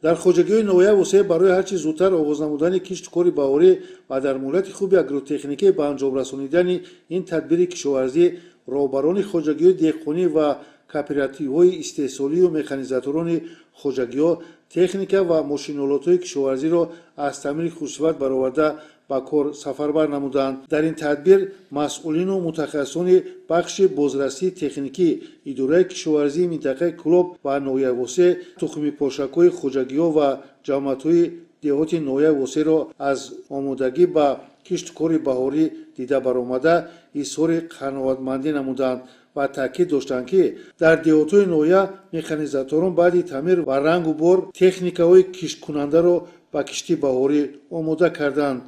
дар хоҷагиҳои ноҳияи восеъ барои ҳарчи зудтар оғоз намудани кишту кори баҳорӣ ва дар муҳлати хуби агротехникӣ ба анҷом расонидани ин тадбири кишоварзӣ роҳбарони хоҷагиҳои деҳқонӣ ва кооперативҳои истеҳсолию механизаторони хоҷагиҳо техника ва мошиноалотҳои кишоварзиро аз таъмири хусусият бароварда ба кор сафарбар намуданд. дар ин тадбир масъулину мутахассисони бахши бозрасии техникӣ идораи кишоварзии минтақаи Кӯлоб ва ноҳияи восеъ тухми пошакҳои хоҷагиҳо ва ҷамъиятҳои деҳоти ноҳияи восеъро аз омодагӣ ба кишту кори баҳорӣ дида баромада изҳори қаноатмандӣ намуданд ва таъкид доштанд, ки дар деҳотҳои ноҳия механизаторон баъди таъмир ва рангу бор техникаҳои кишткунандаро ба кишти баҳорӣ омода карданд.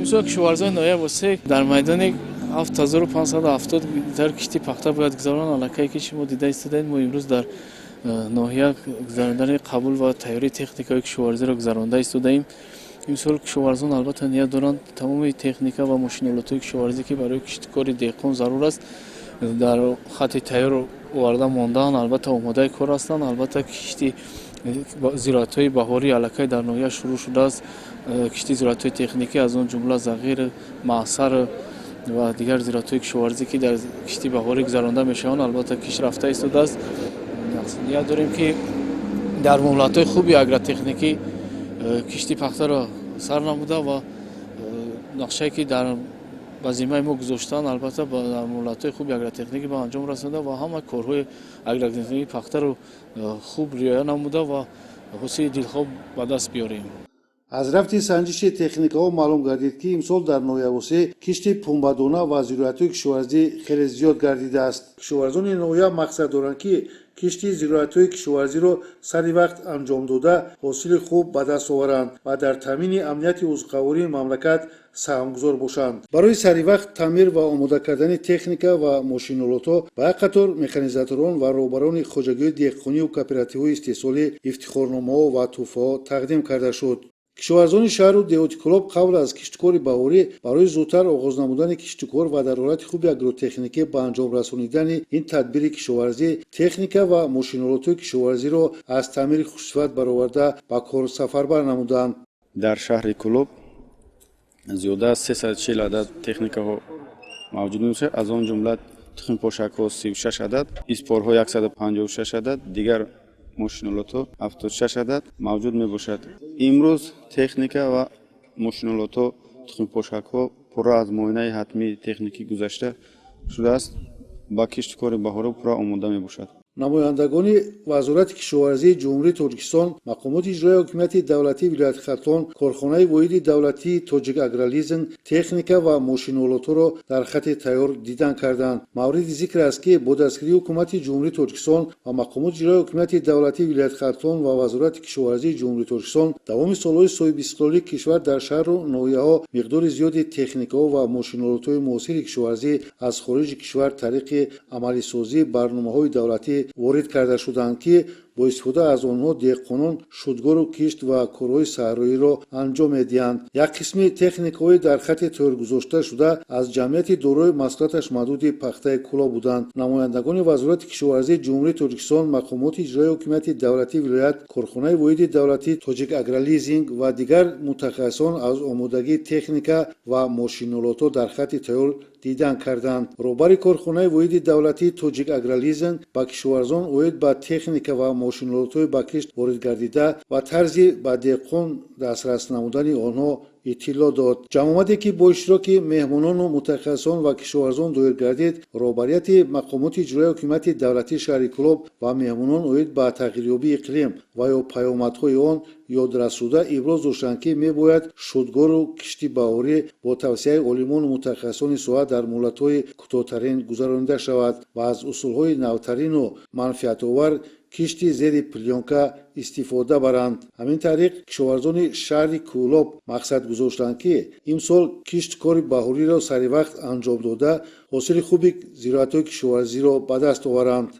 имсол кишоварзони ноҳияи восеъ дар майдони 7570 гектар кишти пахта бояд гузаронанд. Аллакай ки шумо дида истодаед, мо имрӯз дар ноҳия гузарондани қабул ва тайёрии техникаҳои кишоварзиро гузаронда истодаем. имсол кишоварзон албатта ният доранд тамоми техника ва мошиноалотҳои кишоварзӣ ки барои киштикори деҳқон зарур аст дар хатти тайёр оварда мондаанд. Албатта омодаи кор ҳастанд. Албатта кишти зироатҳои баҳорӣ аллакай дар ноҳия шурӯъ шудааст. кишти зироатҳои техникӣ аз он ҷумла зағир, маъсар ва дигар зироатҳои кишоварзӣ ки дар кишти баҳорӣ гузаронда мешаванд албатта киш рафта истодааст. ният дорем ки дар муҳлатҳои хуби агротехникӣ кишти пахтаро сар намуда ва нақшае ки дар ба зиммаи мо гузоштанд албатта дар муҳлатҳои хуби агротехникӣ ба анҷом расонда ва ҳама корҳои агротехникии пахтаро хуб риоя намуда ва ҳосили дилхоҳ ба даст биёрем. аз рафти санҷиши техникаҳо маълум гардид, ки имсол дар ноҳияи восеъ кишти пунбадона ва зироатҳои кишоварзӣ хеле зиёд гардидааст. кишоварзони ноҳия мақсад доранд, ки кишти зироатҳои кишоварзиро сари вақт анҷом дода ҳосили хуб ба даст оваранд ва дар таъмини амнияти узуқавории мамлакат саҳмгузор бошанд. барои сари вақт таъмир ва омода кардани техника ва мошиноалотҳо ба як қатор механизаторон ва роҳбарони хоҷагиҳои деҳқониву кооперативҳои истеҳсолӣ ифтихорномаҳо ва тӯҳфаҳо тақдим карда шуд. кишоварзони шаҳру деҳоти Кӯлоб қабл аз киштукори баҳорӣ барои зудтар оғоз намудани киштукор ва дар ҳолати хуби агротехникӣ ба анҷом расонидани ин тадбири кишоварзӣ техника ва мошиноалотҳои кишоварзиро аз таъмири хусусият бароварда ба кор сафарбар намуданд. дар шаҳри Кӯлоб зиёда аз 340 адад техникаҳо мавҷуд мебошад. аз он ҷумла тухми пошакҳо 36 адад, испорҳо 156 адад, дигар мошиноалотҳо 76 адад мавҷуд мебошад. имрӯз техника ва мошиноалотҳо тухми пошакҳо пурра аз муоинаи ҳатмии техникӣ гузашта шудааст. ба кишту кори баҳорӣ пурра омода мебошад. намояндагони вазорати кишоварзии ҷумҳурии Тоҷикистон, мақомоти иҷроии ҳокимияти давлатии вилояти Хартон, корхонаи воҳиди давлатии Тоҷик Агролизинг техника ва мошиноалотҳоро дар хатти тайёр дидан карданд. мавриди зикр аст, ки бо дастгирии ҳукумати ҷумҳурии Тоҷикистон ва мақомоти иҷроии ҳокимияти давлатии вилояти Хартон ва вазорати кишоварзии ҷумҳурии Тоҷикистон давоми солҳои соҳиби истиқлолии кишвар дар шаҳру ноҳияҳо миқдори зиёди техникаҳо ва мошиноалотҳои муосири кишоварзӣ аз хориҷи кишвар тариқи амалисозии барномаҳои давлатӣ ворид карда шуданд, ки бо истифода аз онҳо деҳқонон шудгору кишт ва корҳои саҳроиро анҷом медиҳанд. як қисми техникаҳои дар хатти тайёр гузошта шуда аз ҷамъияти дорои масъулияташ маҳдуди пахтаи Кӯлоб буданд. намояндагони вазорати кишоварзии ҷумҳурии Тоҷикистон, мақомоти иҷроии ҳокимияти давлатии вилоят, корхонаи воҳиди давлатии Тоҷик Агролизинг ва дигар мутахассисон аз омодагии техника ва мошиноалотҳо дар хатти тайёр дидан карданд. роҳбари корхонаи воҳиди давлатии Тоҷик Агролизинг ба кишоварзон оид ба техника ва мошиноалотҳои ба кишт ворид гардида ва тарзи ба деҳқон дастрас намудани онҳо иттилоъ дод. ҷамъомаде ки бо иштироки меҳмонону мутахассисон ва кишоварзон доир гардид, роҳбарияти мақомоти иҷроии ҳокимияти давлатии шаҳри Кӯлоб ва меҳмонон оид ба тағйирёбии иқлим ва ё паёмадҳои он ёдрасуда иброз доштанд, ки мебояд шудгору кишти баҳорӣ бо тавсияи олимону мутахассисони соҳа дар муҳлатҳои кӯтоҳтарин гузаронида шавад ва аз усулҳои навтарину манфиатовар кишти зери плёнка истифода баранд. ҳамин тариқ кишоварзони шаҳри Кӯлоб мақсад гузоштанд, ки имсол кишту кори баҳориро сари вақт анҷом дода ҳосили хуби зироатҳои кишоварзиро ба даст оваранд.